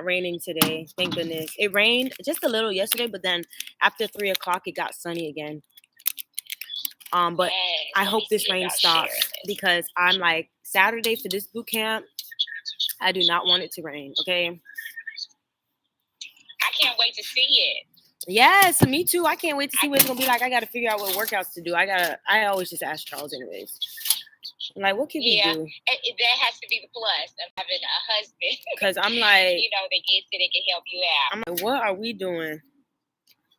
not raining today. Thank goodness. It rained just a little yesterday, but then after 3 o'clock, it got sunny again. But I hope this rain stops because I'm like, Saturday for this boot camp, I do not want it to rain, okay? I can't wait to see it. Yes, me too. I can't wait to see what it's going to be like. I got to figure out what workouts to do. I always just ask Charles anyways. I'm like, what can we do? That has to be the plus of having a husband. Because I'm like, you know, they can help you out. I'm like, what are we doing?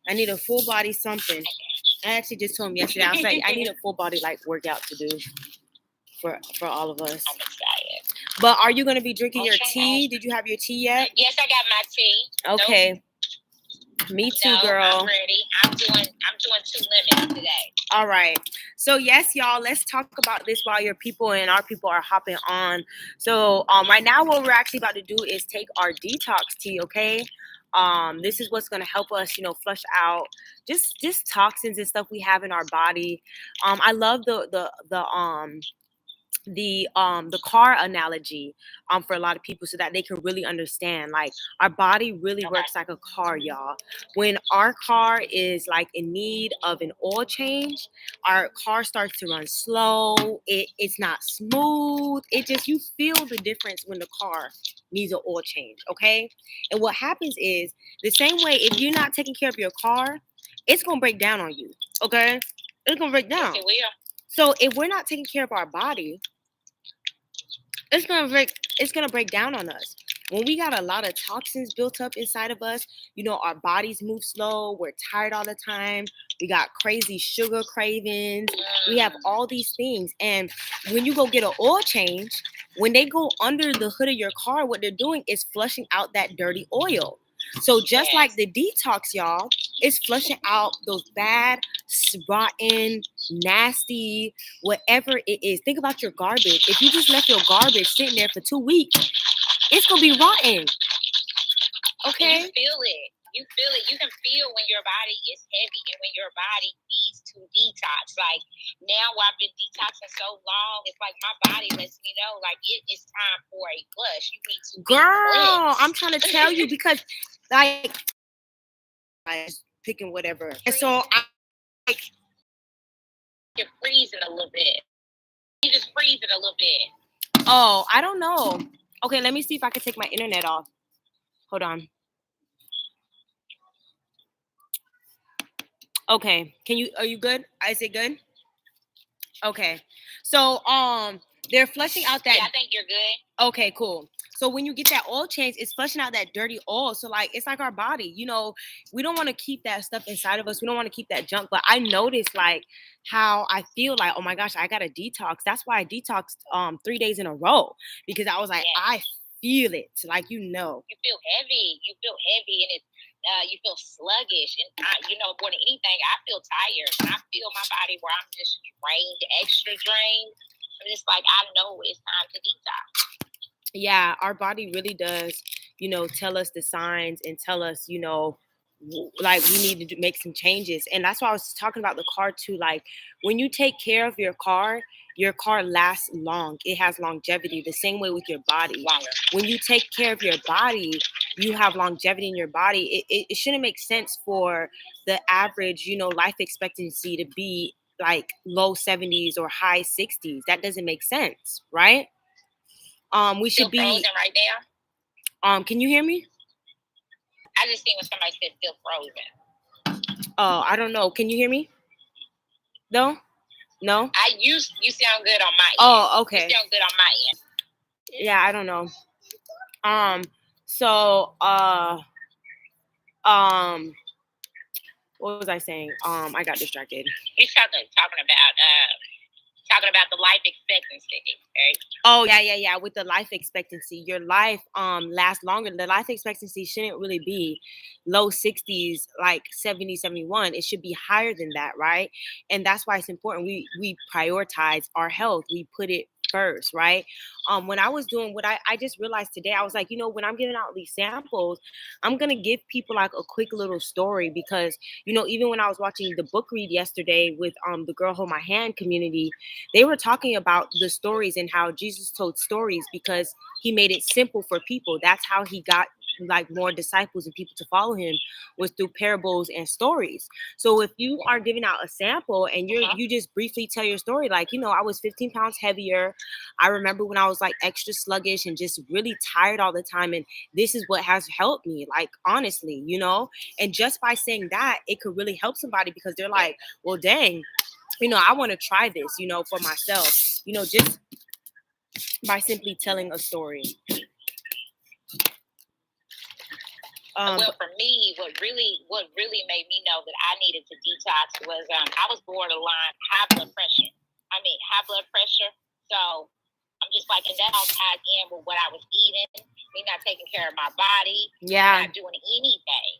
I need a full body something. I actually just told him yesterday. I was like, I need a full body like workout to do for all of us. I'm excited. But are you going to be drinking your tea? Did you have your tea yet? Yes, I got my tea. Okay. Nope. Me too, girl. I'm ready. I'm doing 2 lemons today. All right. So yes, y'all, let's talk about this while your people and our people are hopping on. So right now what we're actually about to do is take our detox tea, okay? This is what's going to help us, you know, flush out just toxins and stuff we have in our body. I love the car analogy for a lot of people so that they can really understand, like, our body really works like a car, y'all. When our car is like in need of an oil change, our car starts to run slow. It's not smooth. You feel the difference when the car needs an oil change, okay? And what happens is the same way, if you're not taking care of your car, it's gonna break down on you, okay? It's gonna break down. Yes, it will. So if we're not taking care of our body, it's gonna break down on us. When we got a lot of toxins built up inside of us, you know, our bodies move slow, we're tired all the time, we got crazy sugar cravings, we have all these things. And when you go get an oil change, when they go under the hood of your car, what they're doing is flushing out that dirty oil. So just like the detox, y'all, it's flushing out those bad, rotten, nasty, whatever it is. Think about your garbage. If you just left your garbage sitting there for 2 weeks, it's going to be rotten. Okay? And you feel it. You can feel when your body is heavy and when your body needs to detox. Like, now I've been detoxing so long, it's like my body lets me know, like, it's time for a flush. You need to Girl, I'm trying to tell you because, like, I was picking whatever. And so you're freezing a little bit. You just freeze it a little bit. Oh, I don't know. Okay, let me see if I can take my internet off. Hold on. Okay, are you good? Is it good? Okay. So they're flushing out that. Yeah, I think you're good. Okay, cool. So when you get that oil change, it's flushing out that dirty oil. So like, it's like our body, you know, we don't want to keep that stuff inside of us. We don't want to keep that junk. But I noticed like how I feel like, oh my gosh, I got to detox. That's why I detoxed 3 days in a row, because I was like, I feel it. Like, you know. You feel heavy. And it's you feel sluggish. And you know, more than anything, I feel tired. And I feel my body where I'm just drained, extra drained. And it's like, I know it's time to detox. Yeah, our body really does, you know, tell us the signs and tell us, you know, like we need to make some changes. And that's why I was talking about the car too. Like, when you take care of your car lasts long. It has longevity. The same way with your body. When you take care of your body, you have longevity in your body. It shouldn't make sense for the average, you know, life expectancy to be like low 70s or high 60s. That doesn't make sense, right? We should be frozen right now. Can you hear me? I just seen when somebody said still frozen. Oh, I don't know. Can you hear me? No? You sound good on my end. Oh, okay. You sound good on my end. Yeah, I don't know. So what was I saying? I got distracted. You're talking about the life expectancy, right? Oh, yeah. With the life expectancy, your life lasts longer. The life expectancy shouldn't really be low 60s, like 70, 71. It should be higher than that, right? And that's why it's important. We prioritize our health. We put it first, right? When I was doing what I just realized today, I was like, you know, when I'm giving out these samples, I'm gonna give people like a quick little story, because, you know, even when I was watching the book read yesterday with the Girl Hold My Hand community, they were talking about the stories and how Jesus told stories because he made it simple for people. That's how he got like more disciples and people to follow him was through parables and stories. So if you are giving out a sample and you just briefly tell your story, like, I was 15 pounds heavier. I remember when I was like extra sluggish and just really tired all the time, and this is what has helped me, like, honestly, and just by saying that, it could really help somebody, because they're like, well, dang, I want to try this, for myself, just by simply telling a story. Well, for me, what really made me know that I needed to detox was I was borderline high blood pressure. High blood pressure. So I'm just like, and that all ties in with what I was eating, me not taking care of my body, not doing anything.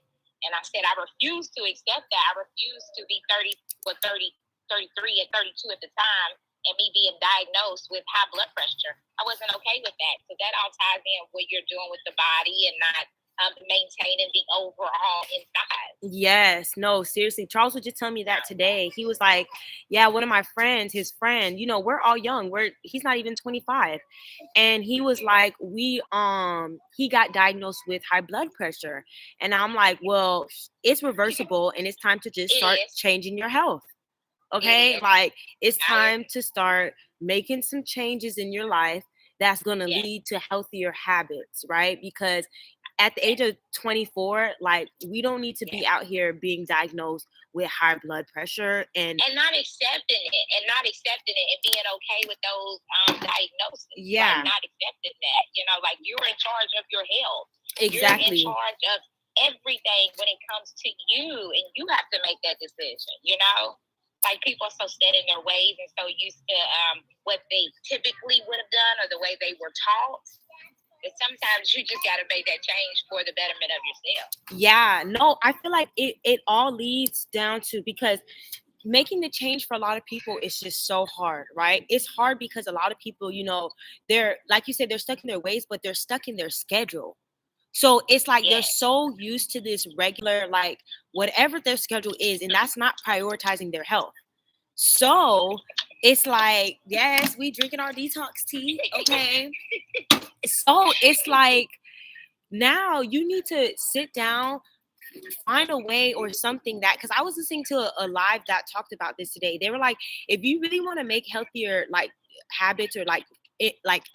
And I said I refuse to accept that. I refuse to be 33 and 32 at the time, and me being diagnosed with high blood pressure. I wasn't okay with that. So that all ties in what you're doing with the body and not maintaining the overall inside. Yes, no, seriously. Charles was just telling me that today. He was like, yeah, one of my friends, his friend, we're all young. He's not even 25. And he was like, he got diagnosed with high blood pressure. And I'm like, well, it's reversible and it's time to just start changing your health. Okay? Like, it's time to start making some changes in your life that's going to lead to healthier habits, right? Because at the age of 24, like, we don't need to be out here being diagnosed with high blood pressure and not accepting it and being okay with those diagnoses. Yeah. Like, not accepting that, like, you're in charge of your health. Exactly. You're in charge of everything when it comes to you, and you have to make that decision, Like, people are so set in their ways and so used to what they typically would have done or the way they were taught. But sometimes you just got to make that change for the betterment of yourself. Yeah, no, I feel like it all leads down to, because making the change for a lot of people is just so hard, right? It's hard because a lot of people, they're, like you said, they're stuck in their ways, but they're stuck in their schedule. So it's like they're so used to this regular, like, whatever their schedule is, and that's not prioritizing their health. So it's like, yes, we drinking our detox tea, okay? So it's like, now you need to sit down, find a way or something that, because I was listening to a live that talked about this today. They were like, if you really want to make healthier, like, habits, or like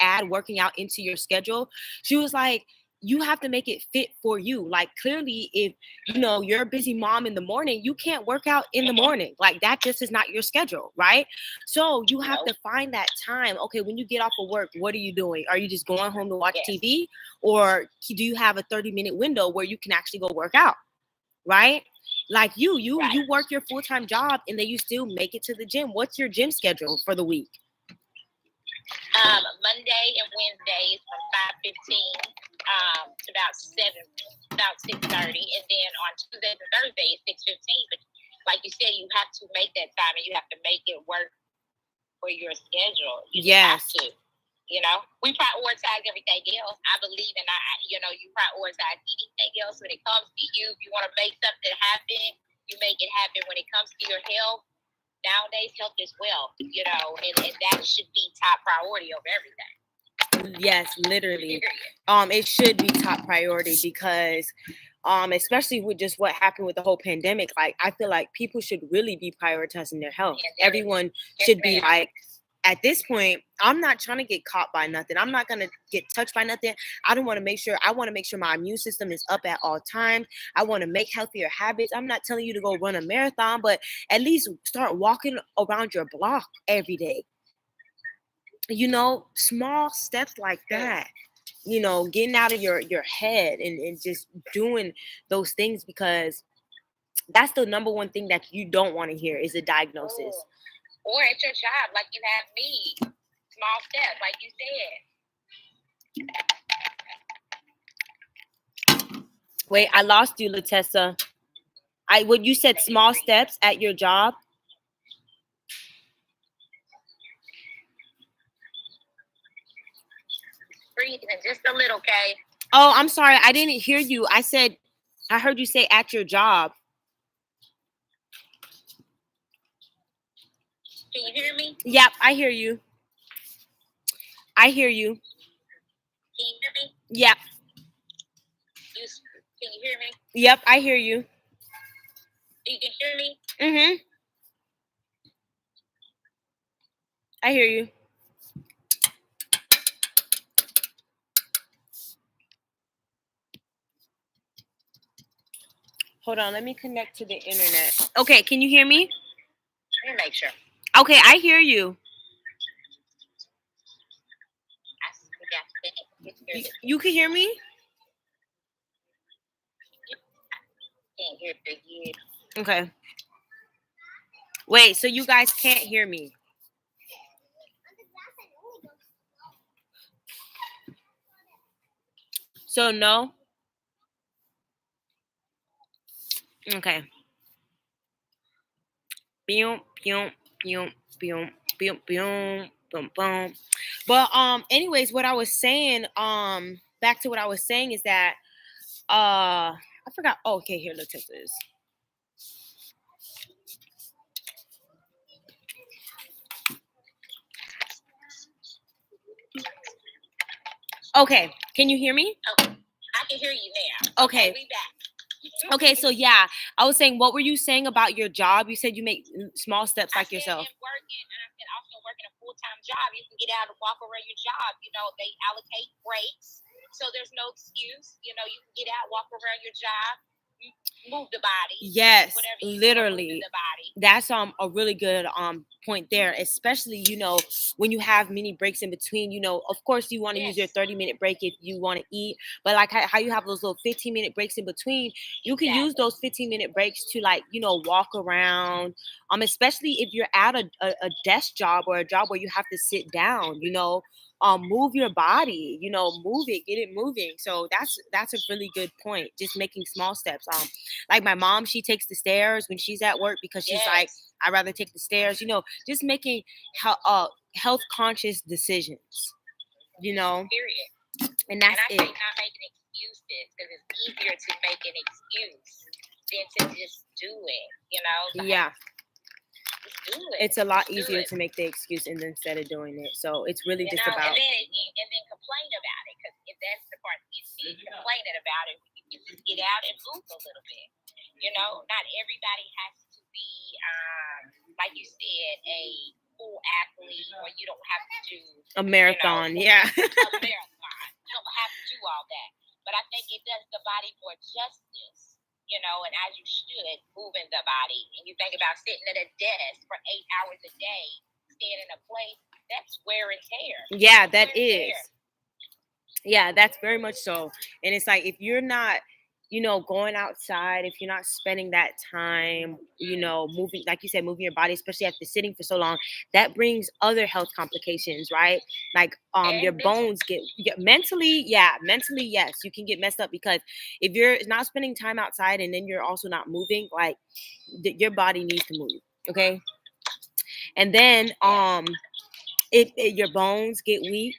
add working out into your schedule, she was like, you have to make it fit for you. Like, clearly, if you're a busy mom in the morning, you can't work out in the morning. Like, that just is not your schedule, right? So you have to find that time. Okay, when you get off of work, what are you doing? Are you just going home to watch TV, or do you have a 30-minute window where you can actually go work out? Right? Like, you work your full-time job and then you still make it to the gym. What's your gym schedule for the week? Monday and Wednesdays from 5:15 to about 6:30, and then on Tuesdays and Thursdays 6:15. But like you said, you have to make that time, and you have to make it work for your schedule. You have to. We prioritize everything else. I believe in you prioritize anything else when it comes to you. If you want to make something happen, you make it happen. When it comes to your health, nowadays, health is wealth, and that should be top priority over everything. Yes, literally. It should be top priority, because especially with just what happened with the whole pandemic, like, I feel like people should really be prioritizing their health. Everyone should be like, at this point, I'm not trying to get caught by nothing. I'm not going to get touched by nothing. I want to make sure my immune system is up at all times. I want to make healthier habits. I'm not telling you to go run a marathon, but at least start walking around your block every day. Small steps like that, getting out of your head and just doing those things, because that's the number one thing that you don't want to hear is a diagnosis. Or at your job, like you have me. Small steps, like you said. Wait, I lost you, Latessa. What you said, small steps at your job? Breathing just a little, okay? Oh, I'm sorry. I didn't hear you. I heard you say at your job. Can you hear me? Yep, I hear you. I hear you. Can you hear me? Yep. Can you hear me? Yep, I hear you. You can hear me? Mm-hmm. I hear you. Hold on, let me connect to the internet. Okay, can you hear me? Let me make sure. Okay, I hear you. You can hear me? Can't hear you. Okay. Wait, so you guys can't hear me? So no? Okay. Boom, boom, boom, boom, boom, boom, boom, boom. But anyways, what I was saying, back to what I was saying is that I forgot. Oh, okay, here, let's take this. Okay, can you hear me? Okay, I can hear you now. Okay. We back. Okay, so yeah, I was saying, what were you saying about your job? You said you make small steps like yourself. Working, and I said also working a full-time job, you can get out and walk around your job. You know, they allocate breaks, so there's no excuse. You know, you can get out, walk around your job, move the body. Yes, literally. the body. That's a really good point there, especially when you have mini breaks in between. Of course you want to use your 30-minute break if you want to eat, but like how you have those little 15-minute breaks in between, you can use those 15-minute breaks to walk around. Especially if you're at a desk job or a job where you have to sit down. Move your body. Move it, get it moving. So that's a really good point. Just making small steps. Like my mom, she takes the stairs when she's at work because she's like, I'd rather take the stairs, just making health conscious decisions, Period. And that's it. Not making excuses, because it's easier to make an excuse than to just do it, Yeah. Just do it. It's a lot easier to make the excuse instead of doing it. So it's really just about. And then complain about it, because if that's the part that gets me, complaining about it, you can just get out and move a little bit. Not everybody has to be, like you said, a full athlete, or you don't have to do a marathon. Yeah. A marathon. You don't have to do all that. But I think it does the body more justice, and as you should, moving the body. And you think about sitting at a desk for 8 hours a day, staying in a place, that's wear and tear. Yeah, that is. Yeah, that's very much so. And it's like, if you're not, going outside, if you're not spending that time, moving, like you said, moving your body, especially after sitting for so long, that brings other health complications, right? Like your bones get mentally, yes, you can get messed up, because if you're not spending time outside and then you're also not moving, like your body needs to move, okay? And then your bones get weak.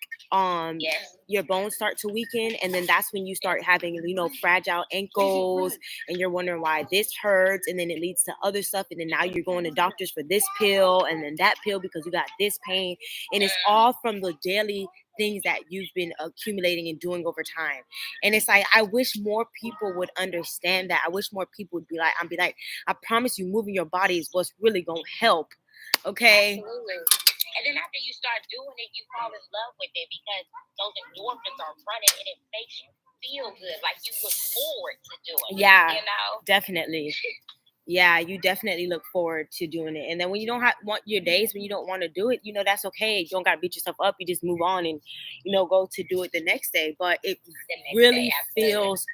Your bones start to weaken, and then that's when you start having fragile ankles, and you're wondering why this hurts, and then it leads to other stuff, and then now you're going to doctors for this pill and then that pill because you got this pain, and it's all from the daily things that you've been accumulating and doing over time. And it's like, I wish more people would understand that. I wish more people would be like, I promise you, moving your body is what's really gonna help. Okay. Absolutely. And then after you start doing it, you fall in love with it, because those endorphins are running, and it makes you feel good. Like you look forward to doing it. Yeah, definitely. Yeah, you definitely look forward to doing it. And then when you don't want your days when you don't want to do it, that's okay. You don't got to beat yourself up. You just move on and, go to do it the next day. But it really feels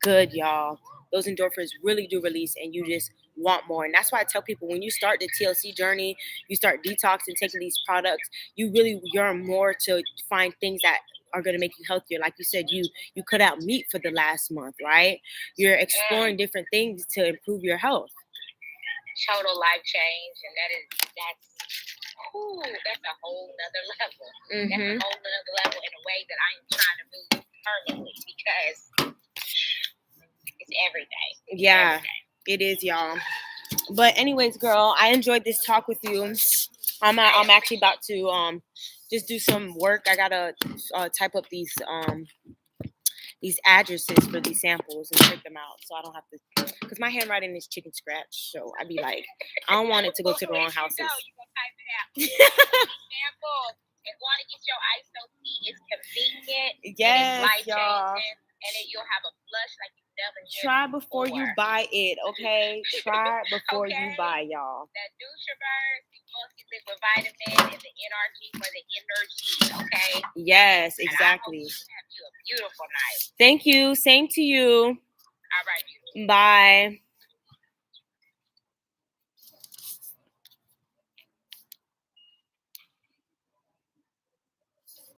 good, y'all. Those endorphins really do release, and you just want more. And that's why I tell people, when you start the TLC journey, you start detoxing, taking these products, you really yearn more to find things that are going to make you healthier. Like you said, you cut out meat for the last month, right? You're exploring different things to improve your health. Total life change, and that's a whole nother level. Mm-hmm. That's a whole nother level, in a way that I am trying to move permanently, because it's every day. Yeah, it is, y'all. But anyways, girl, I enjoyed this talk with you. I'm actually about to just do some work. I gotta type up these these addresses for these samples and print them out, so I don't have to. Because my handwriting is chicken scratch, so I'd be like, I don't want it to go to the wrong houses. You gonna type it out. Samples. And going to get your ISO tea is convenient. Yes, and it's y'all. And then you'll have a blush like you never did. Try before you buy it, okay? Try before you buy, y'all. That Nutribird, liquid vitamin, and the NRG for the energy, okay? Yes, exactly. And I hope you have a beautiful night. Thank you. Same to you. All right. Bye.